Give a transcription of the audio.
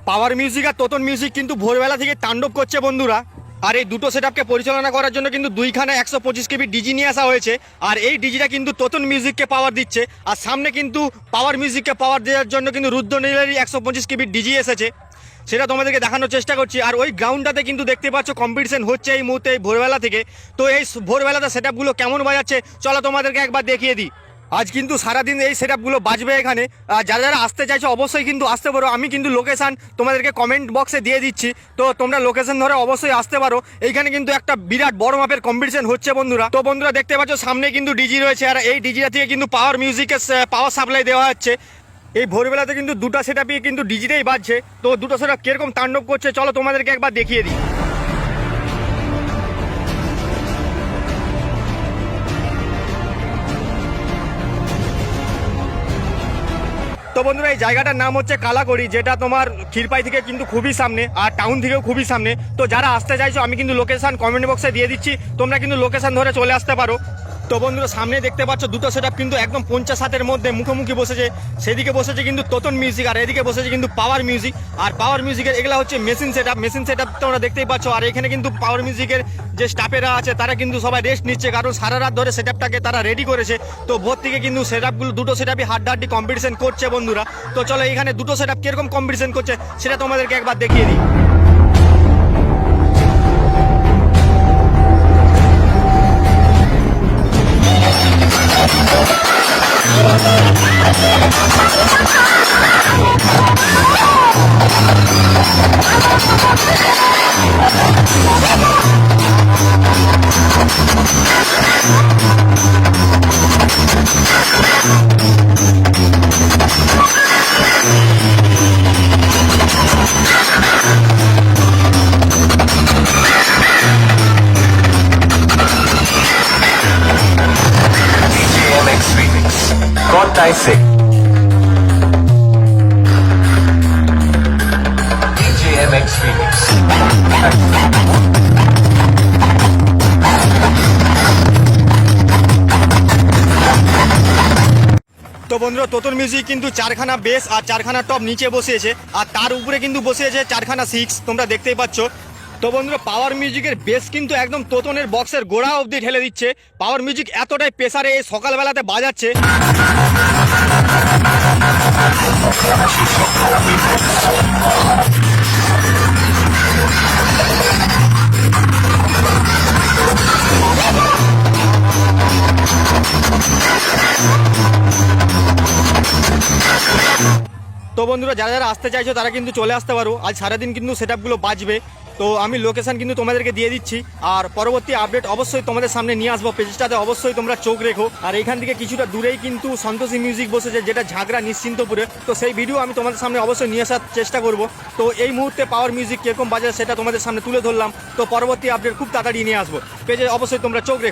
Power music আর Totan music কিন্তু ভোরবেলা থেকে তাণ্ডব করছে বন্ধুরা। আর এই দুটো সেটআপকে পরিচালনা করার জন্য কিন্তু দুইখানে 125 কেবি ডিজি নিয়ে আসা হয়েছে। আর এই ডিজিটা কিন্তু তোতন মিউজিককে পাওয়ার দিচ্ছে, আর সামনে কিন্তু পাওয়ার মিউজিককে পাওয়ার দেওয়ার জন্য কিন্তু রুদ্রনীলেরই 125 কেবি ডিজি এসেছে, সেটা তোমাদেরকে দেখানোর চেষ্টা করছি। আর ওই গ্রাউন্ডটাতে কিন্তু দেখতে পাচ্ছ কম্পিটিশন হচ্ছে এই মুহূর্তে এই ভোরবেলা থেকে। তো এই ভোরবেলাতে সেটআপগুলো কেমন বাজাচ্ছে চলো তোমাদেরকে একবার দেখিয়ে দিই। আজ কিন্তু সারাদিন এই সেটআপগুলো বাজবে এখানে। যারা যারা আসতে চাইছো অবশ্যই কিন্তু আসতে পারো, আমি কিন্তু লোকেশান তোমাদেরকে কমেন্ট বক্সে দিয়ে দিচ্ছি, তো তোমরা লোকেশন ধরে অবশ্যই আসতে পারো। এইখানে কিন্তু একটা বিরাট বড় মাপের কম্পিটিশন হচ্ছে বন্ধুরা। তো বন্ধুরা দেখতে পাচ্ছ সামনে কিন্তু ডিজি রয়েছে, আর এই ডিজিটা থেকে কিন্তু পাওয়ার মিউজিকের পাওয়ার সাপ্লাই দেওয়া হচ্ছে। এই ভোরবেলাতে কিন্তু দুটো সেটআপই কিন্তু ডিজিটাই বাজছে। তো দুটো সেটআপ কিরকম তাণ্ডব করছে চলো তোমাদেরকে একবার দেখিয়ে দিই। তো বন্ধুরা এই জায়গাটার নাম হচ্ছে কালাকড়ি, যেটা তোমার ক্ষীরপাই থেকে কিন্তু খুবই সামনে, আর টাউন থেকেও খুবই সামনে। তো যারা আসতে চাইছো আমি কিন্তু লোকেশন কমেন্ট বক্সে দিয়ে দিচ্ছি, তোমরা কিন্তু লোকেশন ধরে চলে আসতে পারো। তো বন্ধুরা সামনে দেখতে পাচ্ছ দুটো সেটআপ কিন্তু একদম 50-60-এর মধ্যে মুখোমুখি বসেছে। সেদিকে বসেছে কিন্তু তোতন মিউজিক, আর এদিকে বসেছে কিন্তু পাওয়ার মিউজিক। আর পাওয়ার মিউজিকের এগুলা হচ্ছে মেশিন সেটআপ তোমরা দেখতেই পাচ্ছ। আর এখানে কিন্তু পাওয়ার মিউজিকের যে স্টাফেরা আছে তারা কিন্তু সবাই রেস্ট নিচ্ছে, কারণ সারা রাত ধরে সেটআপটাকে তারা রেডি করেছে। তো ভোর থেকে কিন্তু সেটআপগুলো দুটো সেটআপই হাড্ডাহাড্ডি কম্পিটিশন করছে বন্ধুরা। তো চলো এখানে দুটো সেটআপ কিরকম কম্পিটিশন করছে সেটা তোমাদেরকে একবার দেখিয়ে দিই। God Dicey. DJMX Remix. তো বন্ধুরা তোতন মিউজিক কিন্তু 4খানা বেস আর 4খানা টপ নিচে বসিয়েছে, আর তার উপরে কিন্তু বসিয়েছে 4খানা 6, তোমরা দেখতেই পাচ্ছ। তো বন্ধুরা পাওয়ার মিউজিকের বেস কিন্তু একদম তোতনের বক্সের গোড়া অবধি ঠেলে দিচ্ছে। পাওয়ার মিউজিক এতটাই প্রেসারে এই সকালবেলাতে বাজাচ্ছে। তো বন্ধুরা যারা যারা আসতে চাইছো তারা কিন্তু চলে আসতে পারো, আজ সারাদিন কিন্তু সেটআপগুলো বাজবে। তো আমি লোকেশন কিন্তু তোমাদেরকে দিয়ে দিচ্ছি, আর পরবর্তী আপডেট অবশ্যই তোমাদের সামনে নিয়ে আসবো। পেজটাতে অবশ্যই তোমরা চোখ রেখো। আর এখান থেকে কিছুটা দূরেই কিন্তু সন্তোষী মিউজিক বসেছে, যেটা ঝাগড়া নিশ্চিন্তপুরে। তো সেই ভিডিও আমি তোমাদের সামনে অবশ্যই নিয়ে আসার চেষ্টা করব। তো এই মুহূর্তে পাওয়ার মিউজিক কিরকম বাজায় সেটা তোমাদের সামনে তুলে ধরলাম। তো পরবর্তী আপডেট খুব তাড়াতাড়ি নিয়ে আসবো, পেজে অবশ্যই তোমরা চোখ রেখো।